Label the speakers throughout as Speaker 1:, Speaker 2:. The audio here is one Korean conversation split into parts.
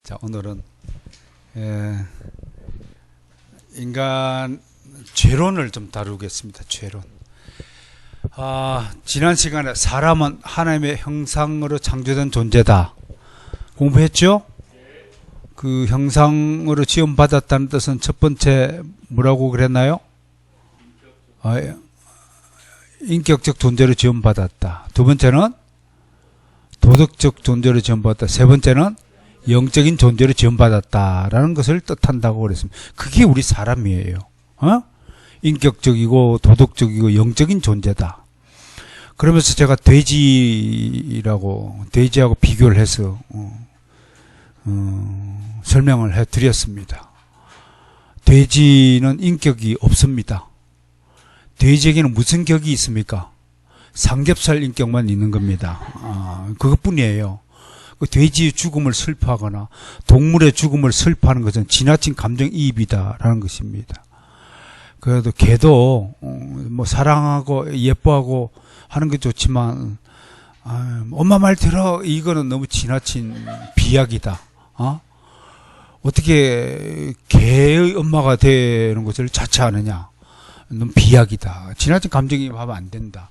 Speaker 1: 자, 오늘은 인간 죄론을 좀 다루겠습니다. 죄론. 지난 시간에 사람은 하나님의 형상으로 창조된 존재다 공부했죠? 그 형상으로 지음받았다는 뜻은 첫 번째 뭐라고 그랬나요? 인격적 존재로 지음받았다. 두 번째는 도덕적 존재로 지음받았다. 세 번째는 영적인 존재로 지음받았다라는 것을 뜻한다고 그랬습니다. 그게 우리 사람이에요. 인격적이고 도덕적이고 영적인 존재다. 그러면서 제가 돼지하고 비교를 해서 설명을 해드렸습니다. 돼지는 인격이 없습니다. 돼지에게는 무슨 격이 있습니까? 삼겹살 인격만 있는 겁니다. 그것뿐이에요. 돼지의 죽음을 슬퍼하거나 동물의 죽음을 슬퍼하는 것은 지나친 감정이입이다라는 것입니다. 그래도 개도 뭐 사랑하고 예뻐하고 하는 게 좋지만 엄마 말 들어 이거는 너무 지나친 비약이다. 어떻게 개의 엄마가 되는 것을 자처하느냐? 너무 비약이다. 지나친 감정이입하면 안 된다.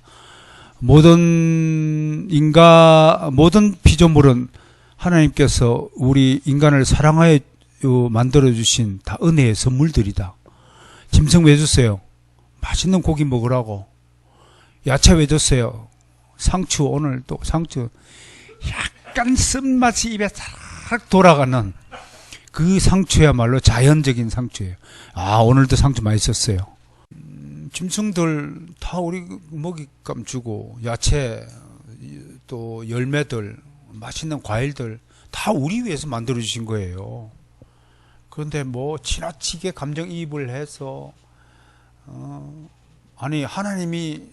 Speaker 1: 모든 피조물은 하나님께서 우리 인간을 사랑하여 만들어주신 다 은혜의 선물들이다. 짐승 왜 줬어요? 맛있는 고기 먹으라고. 야채 왜 줬어요? 상추, 오늘 또 상추. 약간 쓴맛이 입에 싹 돌아가는 그 상추야말로 자연적인 상추예요. 오늘도 상추 맛있었어요. 짐승들 다 우리 먹잇감 주고 야채 또 열매들 맛있는 과일들 다 우리 위해서 만들어주신 거예요. 그런데 뭐 지나치게 감정이입을 해서 하나님이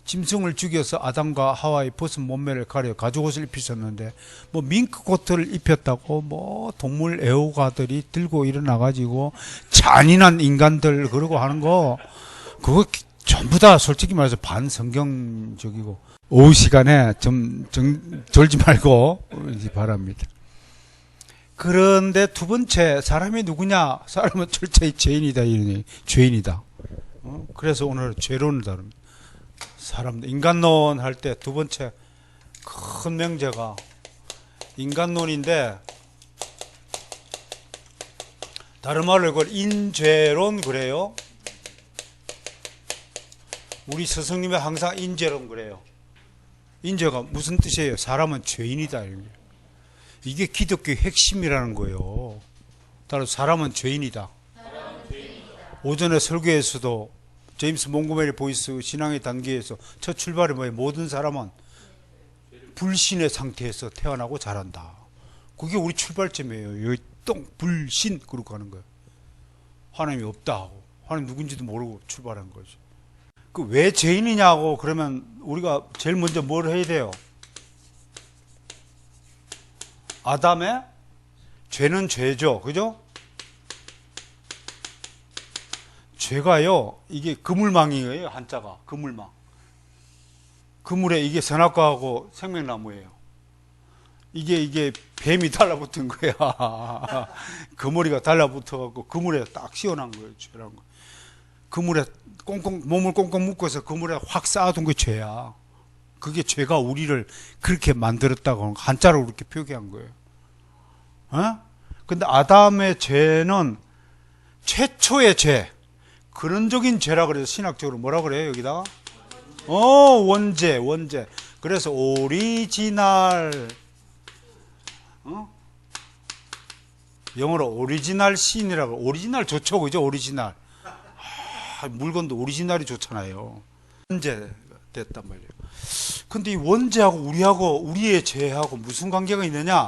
Speaker 1: 짐승을 죽여서 아담과 하와의 벗은 몸매를 가려 가죽옷을 입히셨는데 뭐 밍크 코트를 입혔다고 뭐 동물 애호가들이 들고 일어나가지고 잔인한 인간들 그러고 하는 거 그거 전부 다 솔직히 말해서 반성경적이고 오후 시간에 좀 졸지 말고 바랍니다. 그런데 두 번째 사람이 누구냐? 사람은 철저히 죄인이다. 죄인이다. 그래서 오늘 죄론을 다룹니다. 사람들 인간론 할 때 두 번째 큰 명제가 인간론인데 다른 말로 이걸 인죄론 그래요. 우리 스승님이 항상 인죄론 그래요. 인죄가 무슨 뜻이에요? 사람은 죄인이다. 이게 기독교의 핵심이라는 거예요. 따라서 사람은 죄인이다. 오전에 설교에서도 제임스 몽고메리 보이스 신앙의 단계에서 첫 출발이 뭐예요? 모든 사람은 불신의 상태에서 태어나고 자란다. 그게 우리 출발점이에요. 여기 불신 그러고 가는 거예요. 하나님이 없다 하고 하나님 누군지도 모르고 출발한 거죠. 왜 죄인이냐고 그러면 우리가 제일 먼저 뭘 해야 돼요? 아담의 죄는 죄죠. 그죠? 죄가요, 이게 그물망이에요. 한자가. 그물망. 그물에 이게 선악과하고 생명나무예요. 이게 뱀이 달라붙은 거야. 그물이가 달라붙어갖고 그물에 딱 씌워난 거예요. 죄란 거. 그물에 몸을 꽁꽁 묶어서 그물에 확 쌓아둔 게 죄야. 그게 죄가 우리를 그렇게 만들었다고 한자로 그렇게 표기한 거예요. 근데 아담의 죄는 최초의 죄, 근원적인 죄라 그래서 신학적으로 뭐라 그래요, 여기다가? 원죄. 그래서 오리지널, 영어로 오리지널 신이라고, 오리지널 좋죠, 그죠? 오리지널. 물건도 오리지널이 좋잖아요. 원죄 됐단 말이에요. 근데 이 원죄하고 우리의 죄하고 무슨 관계가 있느냐?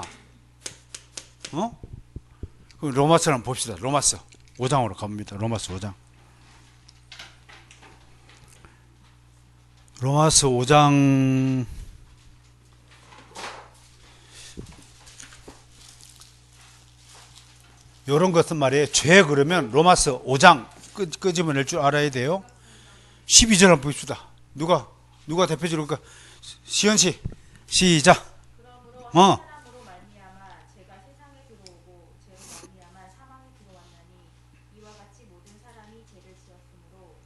Speaker 1: 그럼 로마서를 한번 봅시다. 로마서 5장으로 갑니다. 로마서 5장. 로마서 5장 요런 것은 말이에요. 죄 그러면 로마서 5장 끄집어낼 줄 알아야 돼요. 12절 한번 봅시다. 누가 대표적으로 시연씨 시작.
Speaker 2: 그러므로 한 사람으로 말미암아 죄가 세상에 들어오고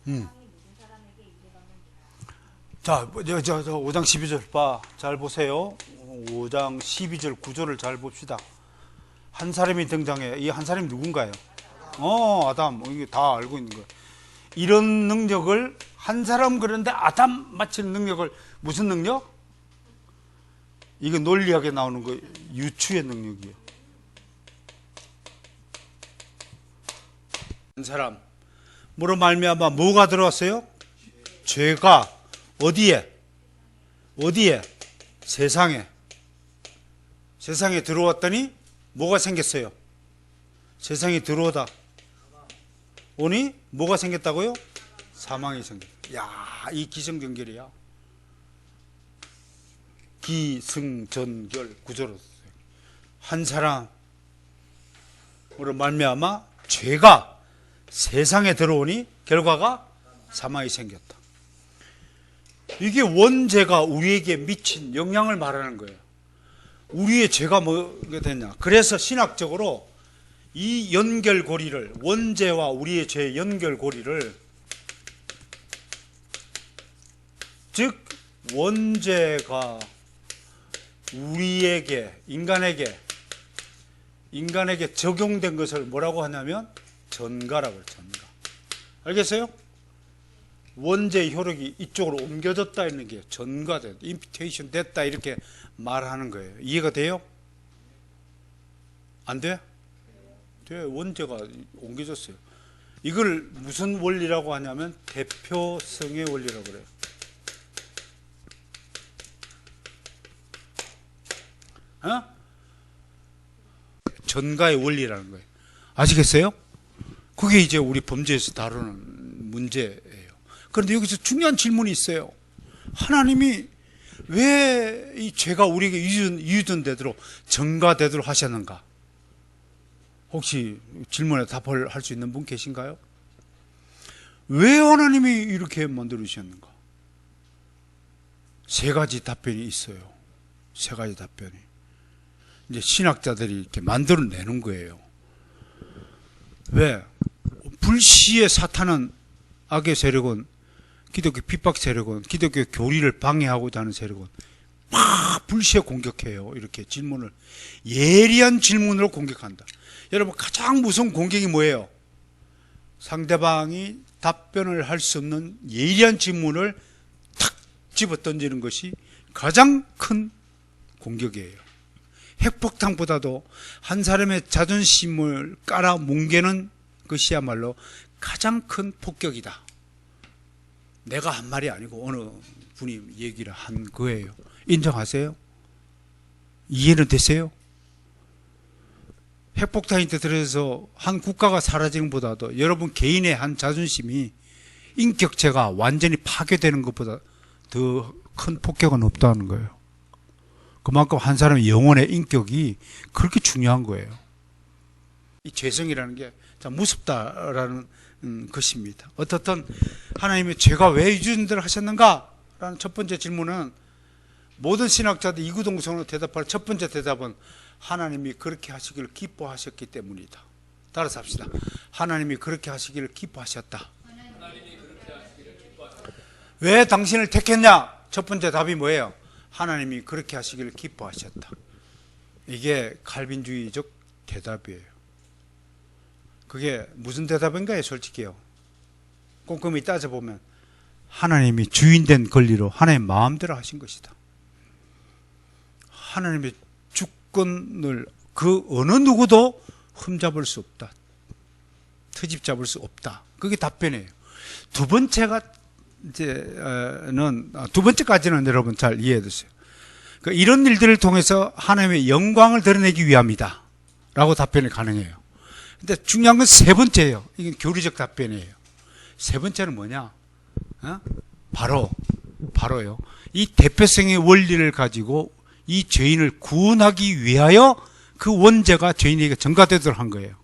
Speaker 1: 음. 자, 5장 12절 봐. 잘 보세요. 5장 12절 구절을 잘 봅시다. 한 사람이 등장해. 이 한 사람이 누군가요? 아담. 이게 다 알고 있는 거예요. 이런 능력을 한 사람, 그런데 아담 맞히는 능력을, 무슨 능력? 이거 논리학에 나오는 거, 유추의 능력이에요. 한 사람 뭐로 말미암아 뭐가 들어왔어요? 죄가 어디에? 세상에 들어왔더니 뭐가 생겼어요? 세상에 들어오다 오니 뭐가 생겼다고요? 사망이 생겼다. 야, 이 기승전결이야. 기승전결 구조로 한 사람으로 말미암아 죄가 세상에 들어오니 결과가 사망이 생겼다. 이게 원죄가 우리에게 미친 영향을 말하는 거예요. 우리의 죄가 뭐가 됐냐. 그래서 신학적으로 이 연결고리를, 원죄와 우리의 죄의 연결고리를, 즉 원죄가 우리에게, 인간에게 적용된 것을 뭐라고 하냐면 전가라고 해요. 전가. 알겠어요? 원죄의 효력이 이쪽으로 옮겨졌다 있는 게 전가됐다, 임피테이션 됐다, 이렇게 말하는 거예요. 이해가 돼요? 안 돼? 돼. 원죄가 옮겨졌어요. 이걸 무슨 원리라고 하냐면 대표성의 원리라고 그래요. 전가의 원리라는 거예요. 아시겠어요? 그게 이제 우리 범죄에서 다루는 문제예요. 그런데 여기서 중요한 질문이 있어요. 하나님이 왜 이 죄가 우리에게 유전되도록, 전가되도록 하셨는가? 혹시 질문에 답을 할 수 있는 분 계신가요? 왜 하나님이 이렇게 만들어주셨는가? 세 가지 답변이 있어요. 세 가지 답변이. 이제 신학자들이 이렇게 만들어내는 거예요. 왜? 불시의 사탄은, 악의 세력은, 기독교 핍박 세력은, 기독교 교리를 방해하고자 하는 세력은 막 불시에 공격해요. 이렇게 질문을, 예리한 질문으로 공격한다. 여러분, 가장 무서운 공격이 뭐예요? 상대방이 답변을 할 수 없는 예리한 질문을 탁 집어 던지는 것이 가장 큰 공격이에요. 핵폭탄보다도 한 사람의 자존심을 깔아 뭉개는 것이야말로 가장 큰 폭격이다. 내가 한 말이 아니고 어느 분이 얘기를 한 거예요. 인정하세요? 이해는 되세요? 핵폭탄이 들어서 한 국가가 사라지는 것보다도 여러분 개인의 한 자존심이, 인격체가 완전히 파괴되는 것보다 더 큰 폭격은 없다는 거예요. 그만큼 한 사람의 영혼의 인격이 그렇게 중요한 거예요. 이 죄성이라는 게 참 무섭다라는 것입니다. 어떻든 하나님이 죄가 왜 유전들을 하셨는가? 라는 첫 번째 질문은, 모든 신학자들 이구동성으로 대답할 첫 번째 대답은 하나님이 그렇게 하시기를 기뻐하셨기 때문이다. 따라서 합시다. 하나님이 그렇게 하시기를 기뻐하셨다. 왜 당신을 택했냐? 첫 번째 답이 뭐예요? 하나님이 그렇게 하시기를 기뻐하셨다. 이게 칼빈주의적 대답이에요. 그게 무슨 대답인가요? 솔직히요. 꼼꼼히 따져보면 하나님이 주인된 권리로 하나님 마음대로 하신 것이다. 하나님의 주권을 그 어느 누구도 흠잡을 수 없다. 트집 잡을 수 없다. 그게 답변이에요. 두 번째까지는 여러분 잘 이해해 주세요. 이런 일들을 통해서 하나님의 영광을 드러내기 위함이다 라고 답변이 가능해요. 근데 중요한 건 세 번째예요. 이게 교리적 답변이에요. 세 번째는 뭐냐? 바로요. 이 대표성의 원리를 가지고 이 죄인을 구원하기 위하여 그 원죄가 죄인에게 전가되도록 한 거예요.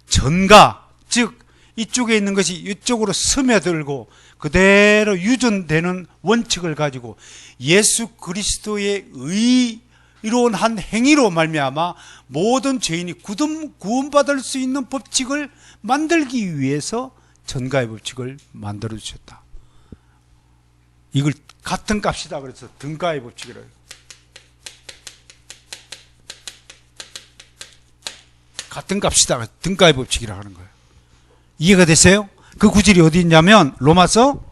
Speaker 1: 전가, 즉 이쪽에 있는 것이 이쪽으로 스며들고 그대로 유전되는 원칙을 가지고 예수 그리스도의 의로운 한 행위로 말미암아 모든 죄인이 구원받을 수 있는 법칙을 만들기 위해서 전가의 법칙을 만들어 주셨다. 이걸 같은 값이다 그래서 등가의 법칙이라고 해요. 같은 값이다 그래서 등가의 법칙이라고 하는 거예요. 이해가 됐어요? 그 구절이 어디 있냐면 로마서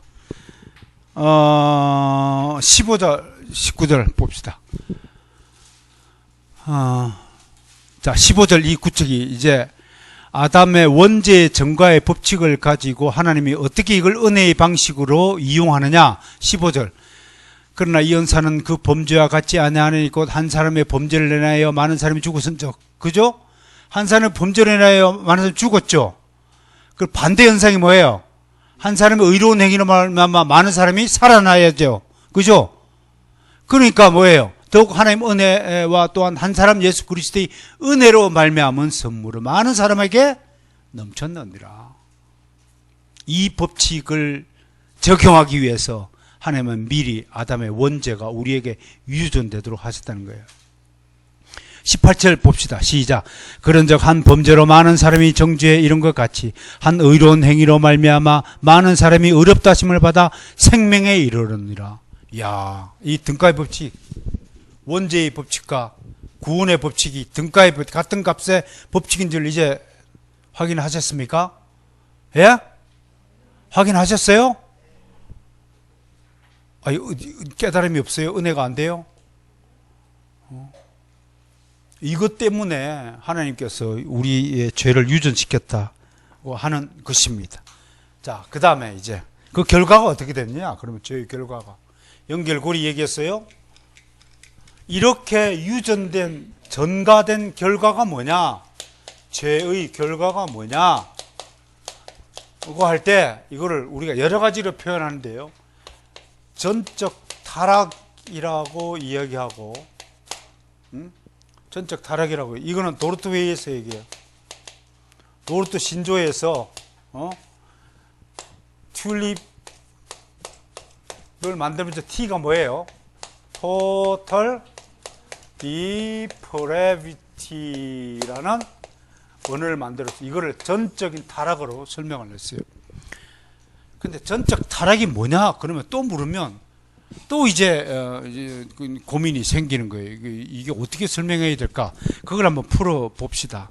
Speaker 1: 15절 19절 봅시다. 자 15절 이 구절이 이제 아담의 원죄의 전가의 법칙을 가지고 하나님이 어떻게 이걸 은혜의 방식으로 이용하느냐. 15절 그러나 이 은사는 그 범죄와 같지 아니하니 곧 한 사람의 범죄를 인하여 많은 사람이 죽었은즉. 그죠? 한 사람의 범죄를 인하여 많은 사람이 죽었죠. 그 반대 현상이 뭐예요? 한 사람의 의로운 행위로 말미암아 많은 사람이 살아나야죠. 그죠? 그러니까 뭐예요? 더욱 하나님 은혜와 또한 한 사람 예수 그리스도의 은혜로 말미암은 선물을 많은 사람에게 넘쳤느니라. 이 법칙을 적용하기 위해서 하나님은 미리 아담의 원죄가 우리에게 유존되도록 하셨다는 거예요. 18절 봅시다. 시작. 그런즉 한 범죄로 많은 사람이 정죄에 이른 것 같이 한 의로운 행위로 말미암아 많은 사람이 의롭다 하심을 받아 생명에 이르느니라. 야, 이 등가의 법칙, 원죄의 법칙과 구원의 법칙이 등가의 법칙, 같은 값의 법칙인 줄 이제 확인하셨습니까? 예? 확인하셨어요? 아니, 깨달음이 없어요? 은혜가 안 돼요? 이것 때문에 하나님께서 우리의 죄를 유전시켰다고 하는 것입니다. 자, 그 다음에 이제 그 결과가 어떻게 됐냐? 그러면 죄의 결과가 연결고리 얘기했어요. 이렇게 유전된 전가된 결과가 뭐냐? 죄의 결과가 뭐냐? 그거 할 때 이거를 우리가 여러 가지로 표현하는데요. 전적 타락이라고 이야기하고, 전적 타락이라고. 이거는 도르트 회의에서 얘기해요. 도르트 신조에서 튤립을 만들면서 T가 뭐예요? Total Depravity라는 언어를 만들어서 이거를 전적인 타락으로 설명을 했어요. 근데 전적 타락이 뭐냐? 그러면 또 물으면 또 이제 고민이 생기는 거예요. 이게 어떻게 설명해야 될까? 그걸 한번 풀어 봅시다.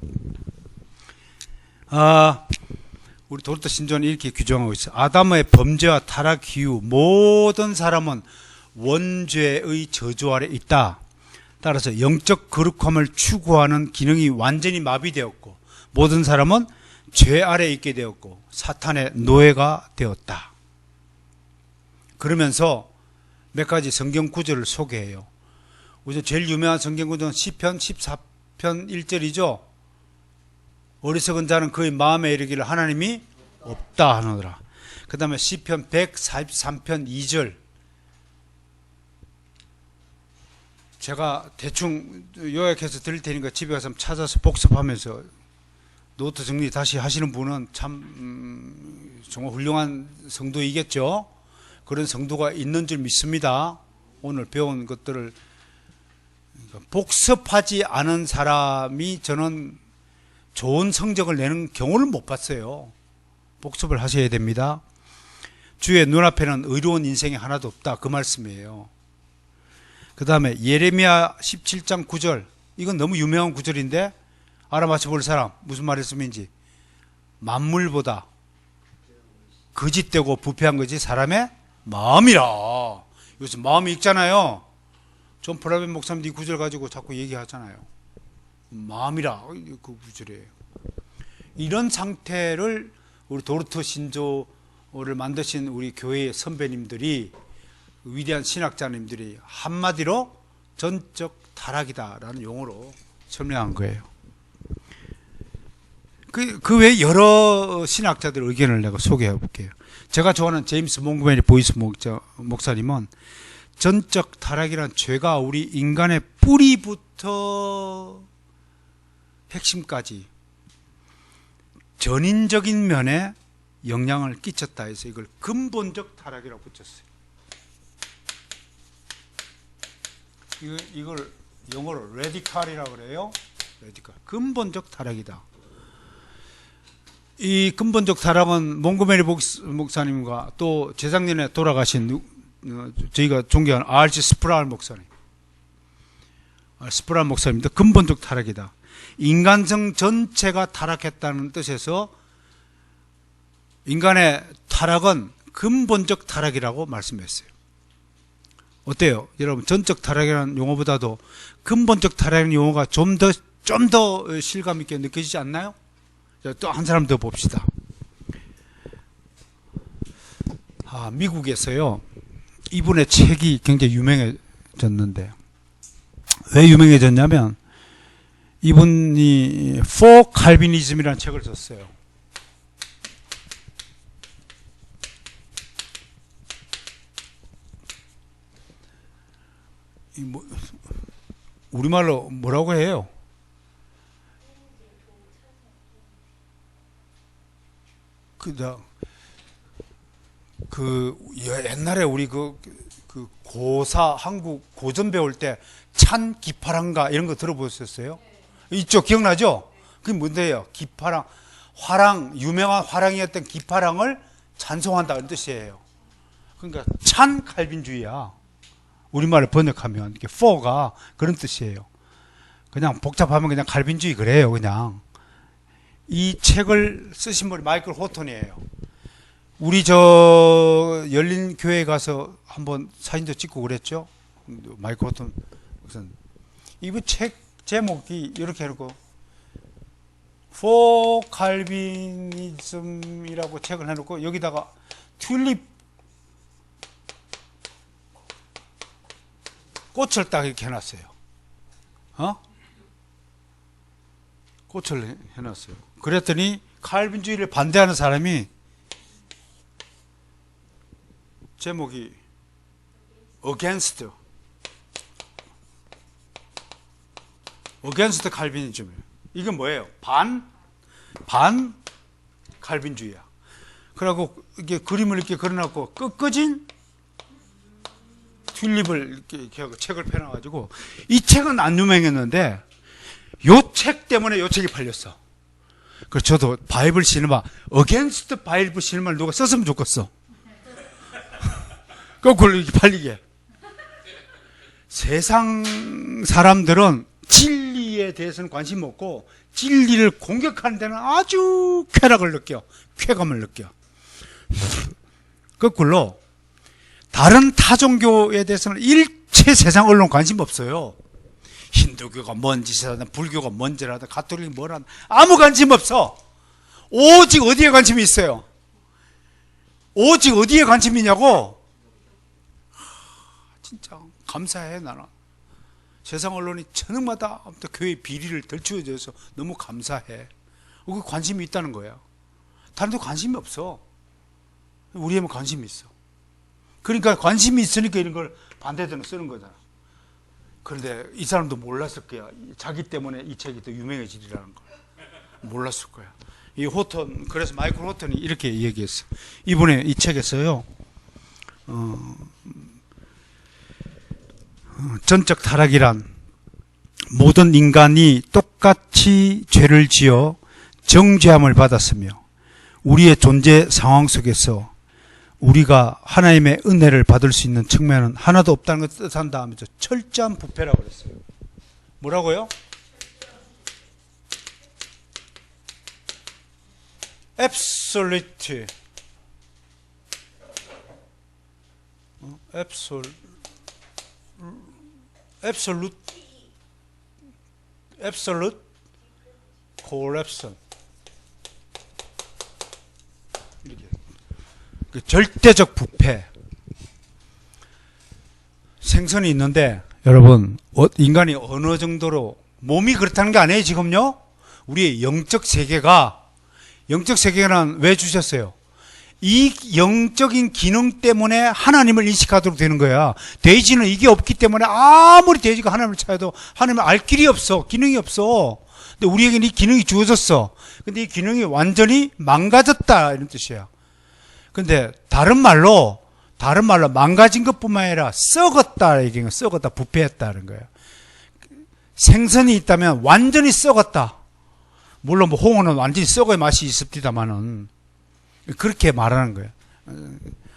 Speaker 1: 우리 도르트 신조는 이렇게 규정하고 있어요. 아담의 범죄와 타락 이후 모든 사람은 원죄의 저주 아래 있다. 따라서 영적 거룩함을 추구하는 기능이 완전히 마비되었고 모든 사람은 죄 아래 있게 되었고 사탄의 노예가 되었다. 그러면서 몇 가지 성경 구절을 소개해요. 우선 제일 유명한 성경 구절은 시편 14편 1절이죠. 어리석은 자는 그의 마음에 이르기를 하나님이 없다 하느니라. 그 다음에 시편 143편 2절. 제가 대충 요약해서 드릴 테니까 집에 가서 찾아서 복습하면서 노트 정리 다시 하시는 분은 참 정말 훌륭한 성도이겠죠. 그런 성도가 있는 줄 믿습니다. 오늘 배운 것들을 복습하지 않은 사람이 저는 좋은 성적을 내는 경우를 못 봤어요. 복습을 하셔야 됩니다. 주의 눈앞에는 의로운 인생이 하나도 없다. 그 말씀이에요. 그 다음에 예레미야 17장 9절. 이건 너무 유명한 구절인데 알아맞혀 볼 사람 무슨 말씀인지. 만물보다 거짓되고 부패한 것이 사람의 마음이라. 요즘 마음이 읽잖아요. 존 프라벤 목사님도 이 구절 가지고 자꾸 얘기하잖아요. 마음이라 그 구절이에요. 이런 상태를 우리 도르트 신조를 만드신 우리 교회의 선배님들이 위대한 신학자님들이 한마디로 전적 타락이다라는 용어로 설명한 거예요. 그 외에 여러 신학자들 의견을 내가 소개해 볼게요. 제가 좋아하는 제임스 몽고메리 보이스 목사님은 전적 타락이란 죄가 우리 인간의 뿌리부터 핵심까지 전인적인 면에 영향을 끼쳤다 해서 이걸 근본적 타락이라고 붙였어요. 이걸 영어로 레디칼이라고 그래요. 레디칼. 근본적 타락이다. 이 근본적 타락은 몽고메리 목사님과 또 재작년에 돌아가신 저희가 존경하는 R.C. 스프라울 목사님, 스프라울 목사님도 근본적 타락이다. 인간성 전체가 타락했다는 뜻에서 인간의 타락은 근본적 타락이라고 말씀했어요. 어때요? 여러분, 전적 타락이라는 용어보다도 근본적 타락이라는 용어가 좀 더 실감 있게 느껴지지 않나요? 또 한 사람 더 봅시다. 미국에서요, 이분의 책이 굉장히 유명해졌는데, 왜 유명해졌냐면, 이분이 For Calvinism이라는 책을 썼어요. 우리말로 뭐라고 해요? 옛날에 우리 고사 한국 고전 배울 때 찬 기파랑가 이런 거 들어보셨어요? 이쪽 기억나죠? 그게 뭔데요? 기파랑, 화랑, 유명한 화랑이었던 기파랑을 찬송한다는 뜻이에요. 그러니까 찬 칼빈주의야. 우리말을 번역하면 이렇게 for가 그런 뜻이에요. 그냥 복잡하면 그냥 칼빈주의 그래요. 그냥 이 책을 쓰신 분이 마이클 호턴이에요. 우리 열린 교회에 가서 한번 사진도 찍고 그랬죠. 마이클 호턴. 이거 책 제목이 이렇게 해놓고 For Calvinism이라고 책을 해놓고 여기다가 튤립 꽃을 딱 이렇게 해놨어요. 꽃을 해놨어요. 그랬더니 칼빈주의를 반대하는 사람이 제목이 Against 칼빈이즘이에요. 이건 뭐예요? 반 칼빈주의야. 그러고 이게 그림을 이렇게 그려놨고 꺾어진 튤립을 이렇게 책을 펴놔가지고 이 책은 안 유명했는데 요 책 때문에 요 책이 팔렸어. 그래서 저도 바이블 시네마 어게인스트 바이블 시네마를 누가 썼으면 좋겠어. 거꾸로 이렇게 팔리게. 세상 사람들은 진리에 대해서는 관심 없고 진리를 공격하는 데는 아주 쾌감을 느껴. 거꾸로 다른 타종교에 대해서는 일체 세상 언론 관심 없어요. 힌두교가 뭔 짓을 하든 불교가 뭔 짓을 하든 가톨릭이 뭘 하든 아무 관심 없어. 오직 어디에 관심이 있어요? 오직 어디에 관심이 있냐고? 진짜 감사해. 나는 세상 언론이 저녁마다 교회의 비리를 덜치워줘서 너무 감사해. 그 관심이 있다는 거야. 다른 데 관심이 없어. 우리에만 관심이 있어. 그러니까 관심이 있으니까 이런 걸 반대되는 쓰는 거잖아. 그런데 이 사람도 몰랐을 거야. 자기 때문에 이 책이 더 유명해지리라는 걸. 몰랐을 거야. 이 호턴, 그래서 마이클 호턴이 이렇게 얘기했어. 이분의 이 책에서요, 전적 타락이란 모든 인간이 똑같이 죄를 지어 정죄함을 받았으며 우리의 존재 상황 속에서 우리가 하나님의 은혜를 받을 수 있는 측면은 하나도 없다는 것을 뜻한다 하면서 철저한 부패라고 그랬어요. 뭐라고요? Absolute. Absolute corruption. 이렇게. 절대적 부패. 생선이 있는데 여러분, 인간이 어느 정도로 몸이 그렇다는 게 아니에요. 지금요, 우리의 영적 세계는 왜 주셨어요? 이 영적인 기능 때문에 하나님을 인식하도록 되는 거야. 돼지는 이게 없기 때문에 아무리 돼지가 하나님을 찾아도 하나님을 알 길이 없어. 기능이 없어. 근데 우리에게는 이 기능이 주어졌어. 근데 이 기능이 완전히 망가졌다, 이런 뜻이야. 근데 다른 말로 망가진 것뿐만 아니라 썩었다, 얘기는 썩었다, 부패했다는 거예요. 생선이 있다면 완전히 썩었다. 물론 뭐 홍어는 완전히 썩어야 맛이 있습니다만은 그렇게 말하는 거예요.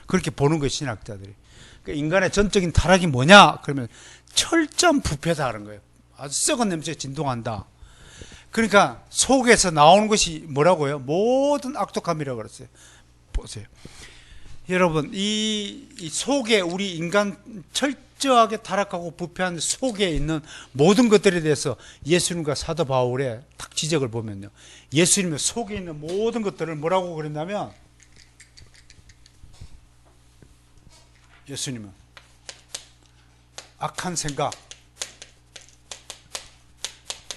Speaker 1: 그렇게 보는 거예요, 신학자들이. 그러니까 인간의 전적인 타락이 뭐냐? 그러면 철저한 부패다는 거예요. 아주 썩은 냄새가 진동한다. 그러니까 속에서 나오는 것이 뭐라고요? 모든 악독함이라고 그랬어요. 보세요. 여러분, 이 속에 우리 인간 철저하게 타락하고 부패한 속에 있는 모든 것들에 대해서 예수님과 사도 바울의 딱 지적을 보면요. 예수님의 속에 있는 모든 것들을 뭐라고 그랬냐면, 예수님은 악한 생각,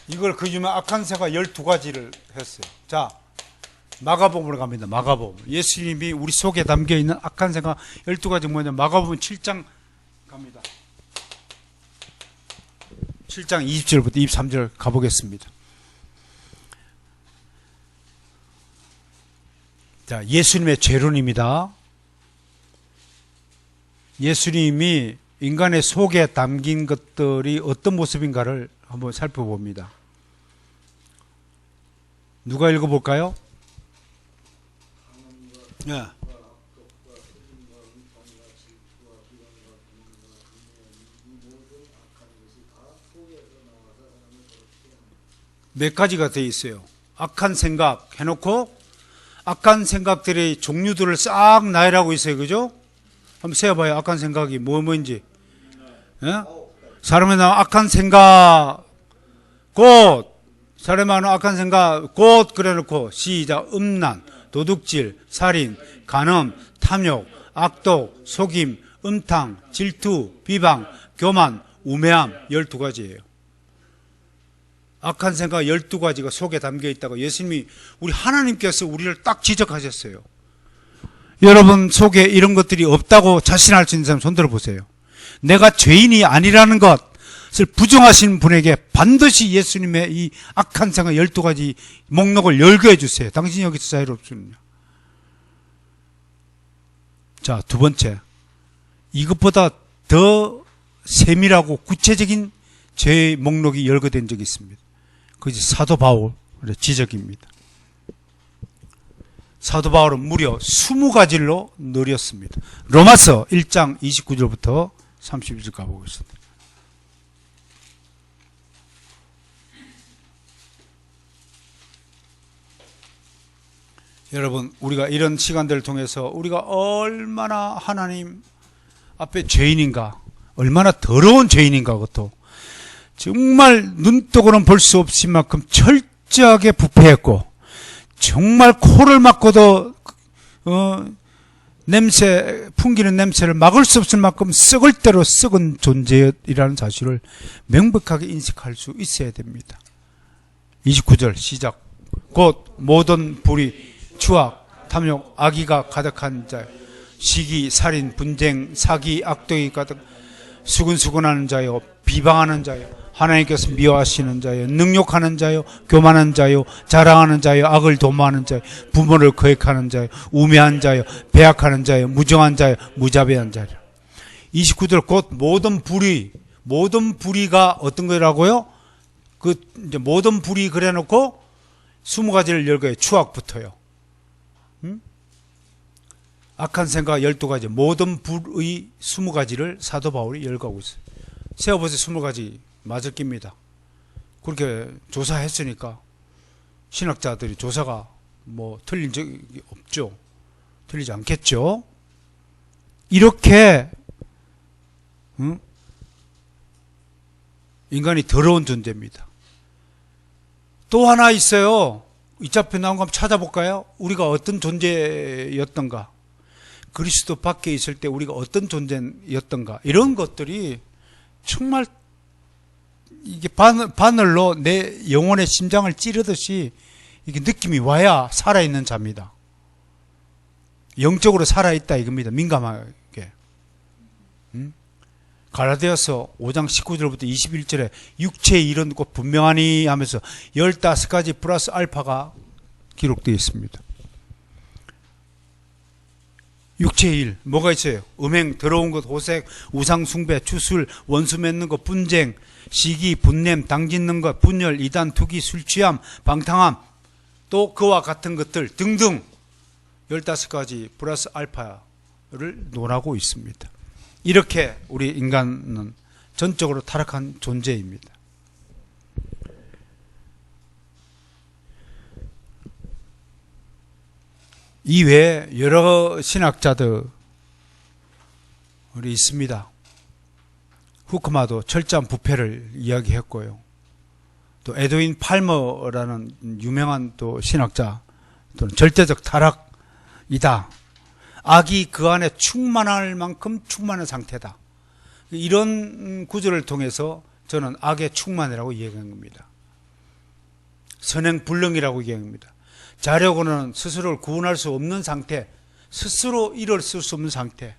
Speaker 1: 이걸 그 유명한 악한 생각 12가지를 했어요. 자, 마가복음으로 갑니다. 마가복음. 예수님이 우리 속에 담겨있는 악한 생각 12가지 뭐냐. 마가복음 7장 갑니다. 7장 20절부터 23절 가보겠습니다. 자, 예수님의 죄론입니다. 예수님이 인간의 속에 담긴 것들이 어떤 모습인가를 한번 살펴봅니다. 누가 읽어볼까요? 네. 몇 가지가 되어 있어요. 악한 생각 해놓고 악한 생각들의 종류들을 싹 나열하고 있어요. 그죠? 한번 세어봐요. 악한 생각이 뭐인지. 예? 사람에 나온 악한 생각 곧, 사람에 나온 악한 생각 곧 그래놓고 시작. 음란, 도둑질, 살인, 간음, 탐욕, 악독, 속임, 음탕, 질투, 비방, 교만, 우매함 12가지예요. 악한 생각 12가지가 속에 담겨 있다고 예수님이, 우리 하나님께서 우리를 딱 지적하셨어요. 여러분 속에 이런 것들이 없다고 자신할 수 있는 사람 손 들어보세요. 내가 죄인이 아니라는 것을 부정하시는 분에게 반드시 예수님의 이 악한 생각 12가지 목록을 열게 해주세요. 당신이 여기서 자유롭습니다. 자, 두 번째, 이것보다 더 세밀하고 구체적인 죄의 목록이 열거된 적이 있습니다. 그것이 사도 바울의 지적입니다. 사도 바울은 무려 20가지로 늘렸습니다. 로마서 1장 29절부터 31절 가보겠습니다. 여러분, 우리가 이런 시간들을 통해서 우리가 얼마나 하나님 앞에 죄인인가, 얼마나 더러운 죄인인가, 그것도 정말 눈뜨고는 볼 수 없을 만큼 철저하게 부패했고, 정말 코를 막고도 냄새, 풍기는 냄새를 막을 수 없을 만큼 썩을 대로 썩은 존재이라는 사실을 명백하게 인식할 수 있어야 됩니다. 29절 시작. 곧 모든 불의, 추악, 탐욕, 악의가 가득한 자요, 시기, 살인, 분쟁, 사기, 악독이 가득, 수근수근하는 자요, 비방하는 자요, 하나님께서 미워하시는 자요, 능욕하는 자요, 교만한 자요, 자랑하는 자요, 악을 도모하는 자요, 부모를 거역하는 자요, 우매한 자요, 배약하는 자요, 무정한 자요, 무자비한 자요. 29절 곧 모든 불의, 모든 불의가 어떤 거라고요? 그 이제 모든 불의 그래놓고 20가지를 열거해요. 추악부터요. 악한 생각 12가지, 모든 불의 20가지를 사도 바울이 열거하고 있어요. 세어보세요. 20가지 맞을 깁니다. 그렇게 조사했으니까 신학자들이 조사가 뭐 틀린 적이 없죠. 틀리지 않겠죠. 이렇게 인간이 더러운 존재입니다. 또 하나 있어요. 이 앞에 나온 거 한번 찾아볼까요? 우리가 어떤 존재였던가, 그리스도 밖에 있을 때 우리가 어떤 존재였던가, 이런 것들이 정말 이게 바늘로 내 영혼의 심장을 찌르듯이 이게 느낌이 와야 살아있는 자입니다. 영적으로 살아있다 이겁니다. 민감하게. 갈라디아서 5장 19절부터 21절에 육체의 일은 곧 분명하니 하면서 15가지 플러스 알파가 기록되어 있습니다. 육체의 일 뭐가 있어요? 음행, 더러운 것, 호색, 우상 숭배, 추술, 원수 맺는 것, 분쟁, 시기, 분냄, 당짓는 것, 분열, 이단, 투기, 술 취함, 방탕함, 또 그와 같은 것들 등등 15가지 플러스 알파를 논하고 있습니다. 이렇게 우리 인간은 전적으로 타락한 존재입니다. 이외에 여러 신학자들이 있습니다. 후크마도 철저한 부패를 이야기했고요. 또 에드윈 팔머라는 유명한 또 신학자, 또는 절대적 타락이다. 악이 그 안에 충만할 만큼 충만한 상태다. 이런 구절을 통해서 저는 악의 충만이라고 이야기한 겁니다. 선행불능이라고 이야기합니다. 자려고는 스스로를 구원할 수 없는 상태, 스스로 일을 쓸 수 없는 상태.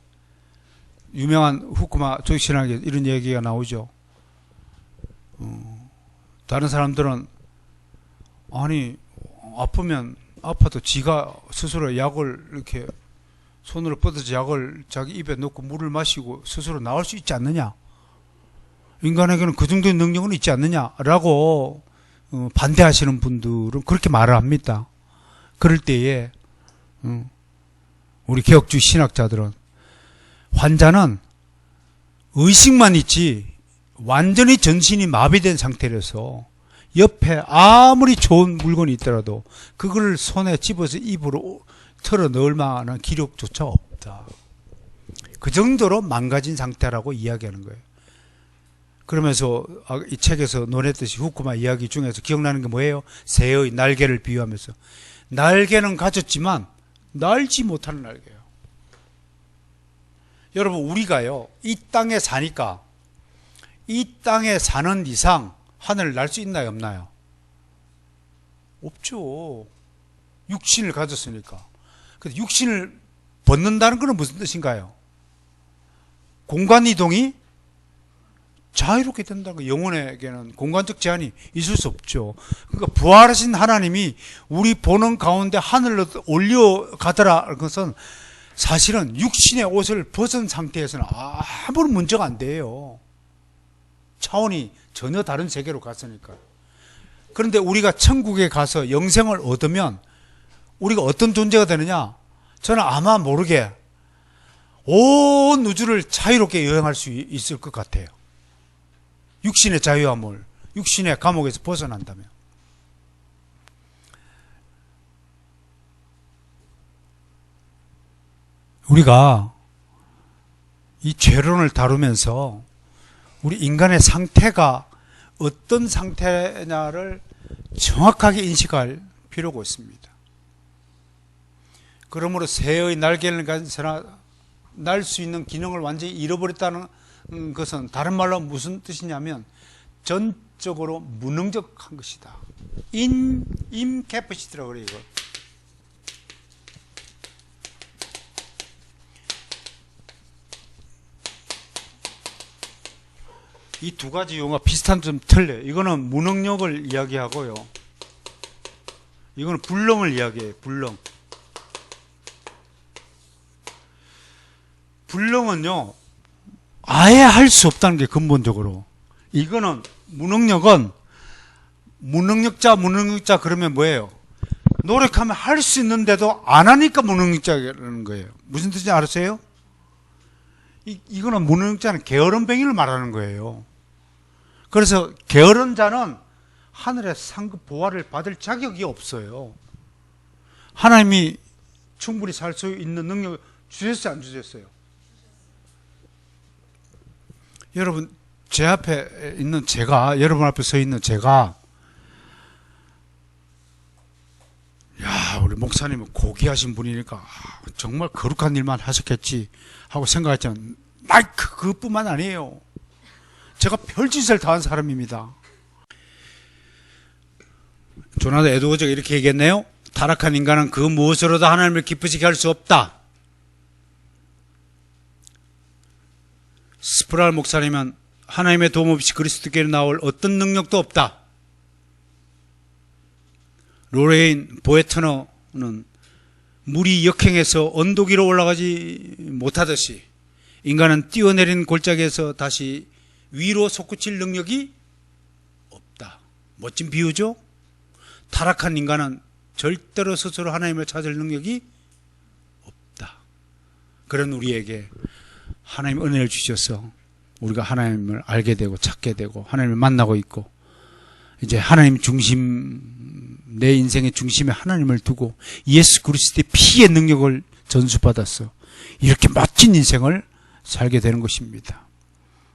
Speaker 1: 유명한 후쿠마 조직신학에 이런 얘기가 나오죠. 다른 사람들은 아니 아프면 아파도 지가 스스로 약을 이렇게 손으로 뻗어서 약을 자기 입에 넣고 물을 마시고 스스로 나을 수 있지 않느냐, 인간에게는 그 정도의 능력은 있지 않느냐라고 반대하시는 분들은 그렇게 말을 합니다. 그럴 때에 우리 개혁주의 신학자들은 환자는 의식만 있지 완전히 전신이 마비된 상태라서 옆에 아무리 좋은 물건이 있더라도 그걸 손에 집어서 입으로 털어 넣을 만한 기력조차 없다. 그 정도로 망가진 상태라고 이야기하는 거예요. 그러면서 이 책에서 논했듯이 후쿠마 이야기 중에서 기억나는 게 뭐예요? 새의 날개를 비유하면서 날개는 가졌지만 날지 못하는 날개예요. 여러분, 우리가요 이 땅에 사니까 이 땅에 사는 이상 하늘을 날 수 있나요, 없나요? 없죠. 육신을 가졌으니까. 근데 육신을 벗는다는 것은 무슨 뜻인가요? 공간 이동이 자유롭게 된다는 거. 영혼에게는 공간적 제한이 있을 수 없죠. 그러니까 부활하신 하나님이 우리 보는 가운데 하늘로 올려가더라 것은 사실은 육신의 옷을 벗은 상태에서는 아무런 문제가 안 돼요. 차원이 전혀 다른 세계로 갔으니까. 그런데 우리가 천국에 가서 영생을 얻으면 우리가 어떤 존재가 되느냐? 저는 아마 모르게 온 우주를 자유롭게 여행할 수 있을 것 같아요. 육신의 자유함을, 육신의 감옥에서 벗어난다면. 우리가 이 죄론을 다루면서 우리 인간의 상태가 어떤 상태냐를 정확하게 인식할 필요가 있습니다. 그러므로 새의 날개를 가진 새나 날 수 있는 기능을 완전히 잃어버렸다는 것은 다른 말로 무슨 뜻이냐면 전적으로 무능적한 것이다. 인캐퍼시티라고 그래요. 이거. 이 두 가지 용어가 비슷한 점 틀려요. 이거는 무능력을 이야기하고요. 이거는 불능을 이야기해요. 불능. 불능은요, 아예 할 수 없다는 게 근본적으로. 이거는 무능력은 무능력자 그러면 뭐예요? 노력하면 할 수 있는데도 안 하니까 무능력자라는 거예요. 무슨 뜻인지 알았어요? 이거는 무능력자는 게으름뱅이를 말하는 거예요. 그래서 게으른 자는 하늘의 상급 보화를 받을 자격이 없어요. 하나님이 충분히 살 수 있는 능력을 주셨어요, 안 주셨어요? 여러분, 제 앞에 있는 제가, 여러분 앞에 서 있는 제가, 야, 우리 목사님은 고귀하신 분이니까 정말 거룩한 일만 하셨겠지 하고 생각했지만, 그것뿐만 아니에요. 제가 별짓을 다한 사람입니다. 조나단 에드워즈가 이렇게 얘기했네요. 타락한 인간은 그 무엇으로도 하나님을 기쁘시게 할 수 없다. 스프랄 목사님은 하나님의 도움 없이 그리스도께로 나올 어떤 능력도 없다. 로레인 보에터너는 물이 역행해서 언덕 위로 올라가지 못하듯이 인간은 뛰어내린 골짜기에서 다시 위로 솟구칠 능력이 없다. 멋진 비유죠? 타락한 인간은 절대로 스스로 하나님을 찾을 능력이 없다. 그런 우리에게 하나님 은혜를 주셔서 우리가 하나님을 알게 되고 찾게 되고 하나님을 만나고 있고 이제 하나님 중심, 내 인생의 중심에 하나님을 두고 예수 그리스도의 피의 능력을 전수받았어. 이렇게 멋진 인생을 살게 되는 것입니다.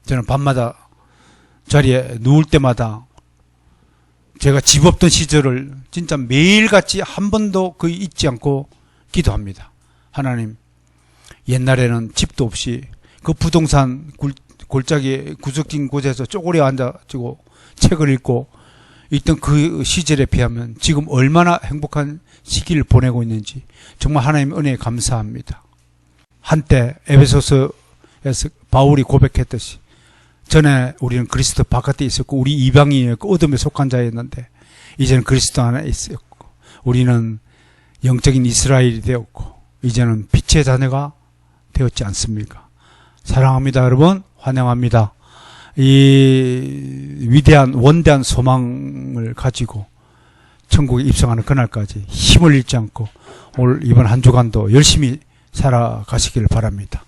Speaker 1: 저는 밤마다 자리에 누울 때마다 제가 집 없던 시절을 진짜 매일같이 한 번도 거의 잊지 않고 기도합니다. 하나님, 옛날에는 집도 없이 그 부동산 골짜기 구석진 곳에서 쪼그려 앉아지고 책을 읽고 있던 그 시절에 비하면 지금 얼마나 행복한 시기를 보내고 있는지 정말 하나님의 은혜에 감사합니다. 한때 에베소서에서 바울이 고백했듯이 전에 우리는 그리스도 바깥에 있었고 우리 이방인이었고 어둠에 속한 자였는데 이제는 그리스도 안에 있었고 우리는 영적인 이스라엘이 되었고 이제는 빛의 자녀가 되었지 않습니까? 사랑합니다, 여러분. 환영합니다. 이 위대한 원대한 소망을 가지고 천국에 입성하는 그날까지 힘을 잃지 않고 오늘 이번 한 주간도 열심히 살아가시기를 바랍니다.